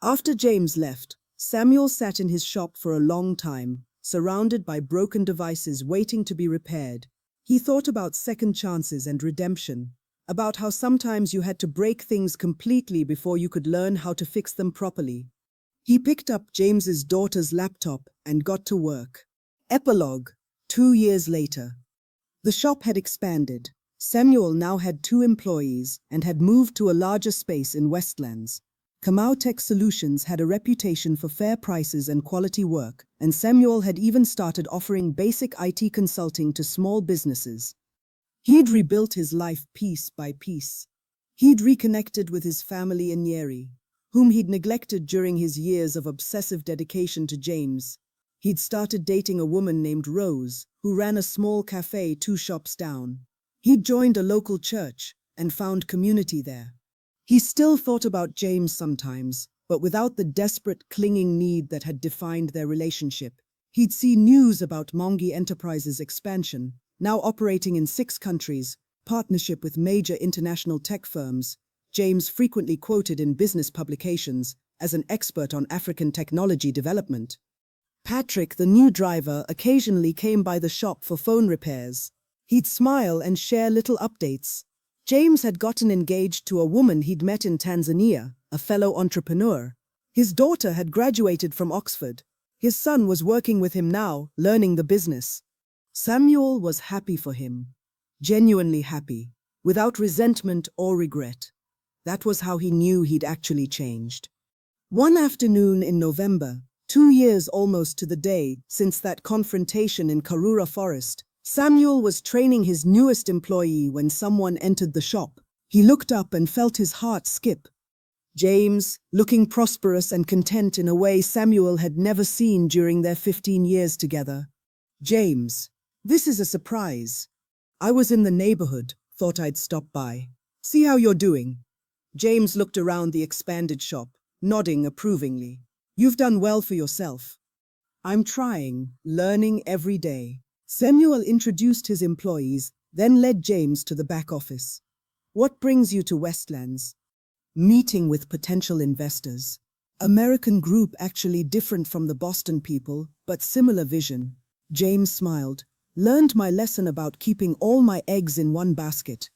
After James left, Samuel sat in his shop for a long time, surrounded by broken devices waiting to be repaired. He thought about second chances and redemption, about how sometimes you had to break things completely before you could learn how to fix them properly. He picked up James's daughter's laptop and got to work. Epilogue. 2 years later. The shop had expanded. Samuel now had 2 employees and had moved to a larger space in Westlands. Kamau Tech Solutions had a reputation for fair prices and quality work, and Samuel had even started offering basic IT consulting to small businesses. He'd rebuilt his life piece by piece. He'd reconnected with his family in Nyeri, whom he'd neglected during his years of obsessive dedication to James. He'd started dating a woman named Rose, who ran a small cafe 2 shops down. He'd joined a local church and found community there. He still thought about James sometimes, but without the desperate, clinging need that had defined their relationship. He'd see news about Mongi Enterprises' expansion, now operating in 6 countries, partnership with major international tech firms. James frequently quoted in business publications as an expert on African technology development. Patrick, the new driver, occasionally came by the shop for phone repairs. He'd smile and share little updates. James had gotten engaged to a woman he'd met in Tanzania, a fellow entrepreneur. His daughter had graduated from Oxford. His son was working with him now, learning the business. Samuel was happy for him. Genuinely happy, without resentment or regret. That was how he knew he'd actually changed. One afternoon in November, 2 years almost to the day since that confrontation in Karura Forest, Samuel was training his newest employee when someone entered the shop. He looked up and felt his heart skip. James, looking prosperous and content in a way Samuel had never seen during their 15 years together. James, this is a surprise. I was in the neighborhood, thought I'd stop by. See how you're doing. James looked around the expanded shop, nodding approvingly. You've done well for yourself. I'm trying, learning every day. Samuel introduced his employees, then led James to the back office. What brings you to Westlands? Meeting with potential investors. American group actually different from the Boston people, but similar vision. James smiled. Learned my lesson about keeping all my eggs in one basket.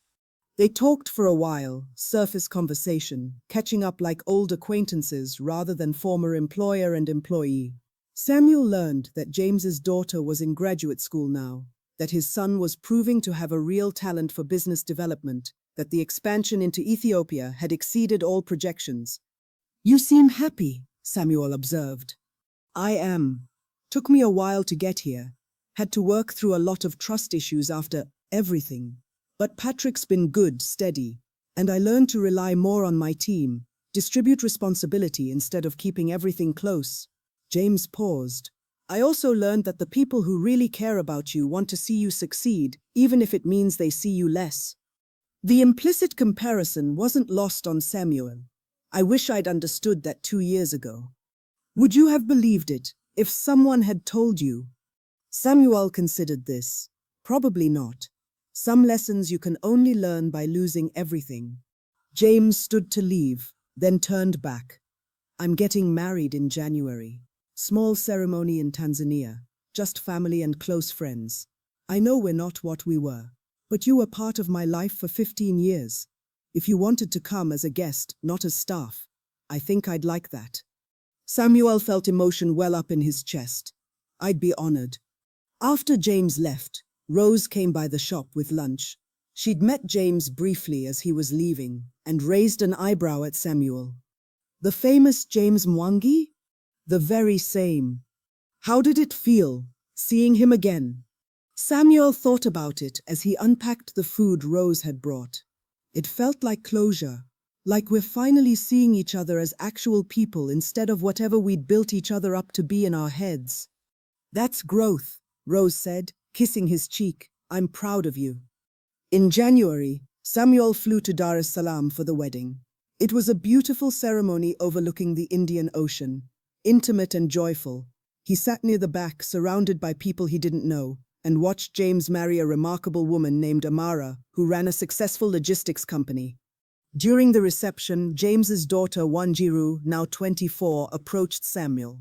They talked for a while, surface conversation, catching up like old acquaintances rather than former employer and employee. Samuel learned that James's daughter was in graduate school now, that his son was proving to have a real talent for business development, that the expansion into Ethiopia had exceeded all projections. "You seem happy," Samuel observed. "I am. Took me a while to get here. Had to work through a lot of trust issues after everything. But Patrick's been good, steady, and I learned to rely more on my team, distribute responsibility instead of keeping everything close." James paused. "I also learned that the people who really care about you want to see you succeed, even if it means they see you less." The implicit comparison wasn't lost on Samuel. "I wish I'd understood that 2 years ago." "Would you have believed it if someone had told you?" Samuel considered this. Probably not. Some lessons you can only learn by losing everything. James stood to leave, then turned back. "I'm getting married in January. Small ceremony in Tanzania. Just family and close friends. I know we're not what we were, but you were part of my life for 15 years. If you wanted to come as a guest, not as staff, I think I'd like that." Samuel felt emotion well up in his chest. "I'd be honored." After James left, Rose came by the shop with lunch. She'd met James briefly as he was leaving and raised an eyebrow at Samuel. "The famous James Mwangi?" "The very same." "How did it feel, seeing him again?" Samuel thought about it as he unpacked the food Rose had brought. It felt like closure, like we're finally seeing each other as actual people instead of whatever we'd built each other up to be in our heads. "That's growth," Rose said, kissing his cheek. "I'm proud of you." In January, Samuel flew to Dar es Salaam for the wedding. It was a beautiful ceremony overlooking the Indian Ocean, intimate and joyful. He sat near the back, surrounded by people he didn't know, and watched James marry a remarkable woman named Amara, who ran a successful logistics company. During the reception, James's daughter Wanjiru, now 24, approached Samuel.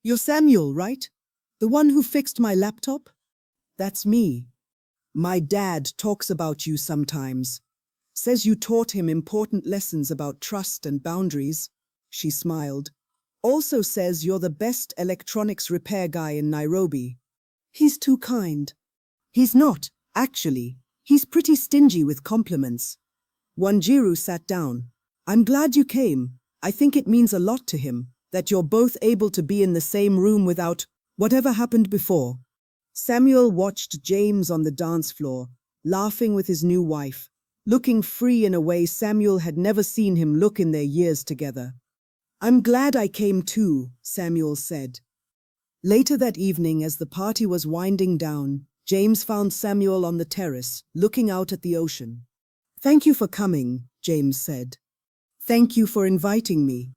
"You're Samuel, right? The one who fixed my laptop?" "That's me. My dad talks about you sometimes. Says you taught him important lessons about trust and boundaries." She smiled. "Also says you're the best electronics repair guy in Nairobi." "He's too kind." "He's not, actually. He's pretty stingy with compliments." Wanjiru sat down. "I'm glad you came. I think it means a lot to him, that you're both able to be in the same room without whatever happened before." Samuel watched James on the dance floor, laughing with his new wife, looking free in a way Samuel had never seen him look in their years together. "I'm glad I came too," Samuel said. Later that evening, as the party was winding down, James found Samuel on the terrace, looking out at the ocean. "Thank you for coming," James said. "Thank you for inviting me."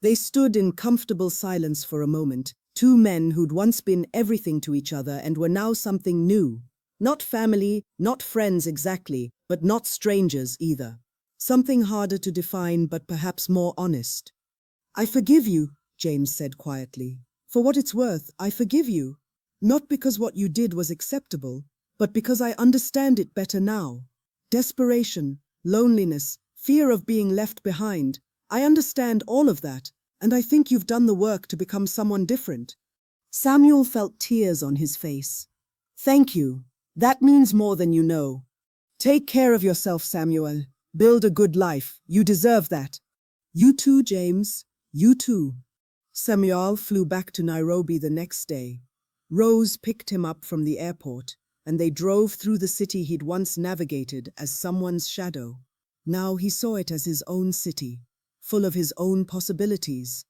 They stood in comfortable silence for a moment, two men who'd once been everything to each other and were now something new. Not family, not friends exactly, but not strangers either. Something harder to define, but perhaps more honest. "I forgive you," James said quietly. "For what it's worth, I forgive you. Not because what you did was acceptable, but because I understand it better now. Desperation, loneliness, fear of being left behind. I understand all of that, and I think you've done the work to become someone different." Samuel felt tears on his face. "Thank you. That means more than you know. Take care of yourself, Samuel. Build a good life. You deserve that." "You too, James. You too." Samuel flew back to Nairobi the next day. Rose picked him up from the airport, and they drove through the city he'd once navigated as someone's shadow. Now he saw it as his own city, full of his own possibilities.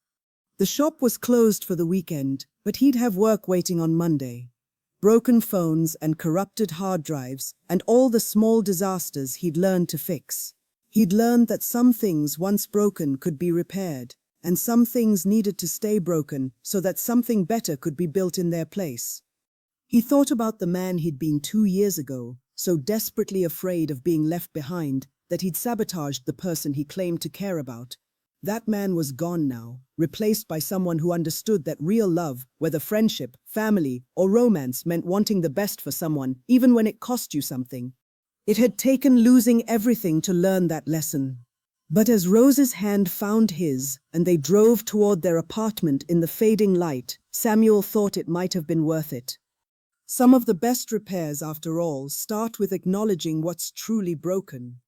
The shop was closed for the weekend, but he'd have work waiting on Monday. Broken phones and corrupted hard drives, and all the small disasters he'd learned to fix. He'd learned that some things once broken could be repaired, and some things needed to stay broken so that something better could be built in their place. He thought about the man he'd been 2 years ago, so desperately afraid of being left behind that he'd sabotaged the person he claimed to care about. That man was gone now, replaced by someone who understood that real love, whether friendship, family, or romance, meant wanting the best for someone, even when it cost you something. It had taken losing everything to learn that lesson. But as Rose's hand found his, and they drove toward their apartment in the fading light, Samuel thought it might have been worth it. Some of the best repairs, after all, start with acknowledging what's truly broken.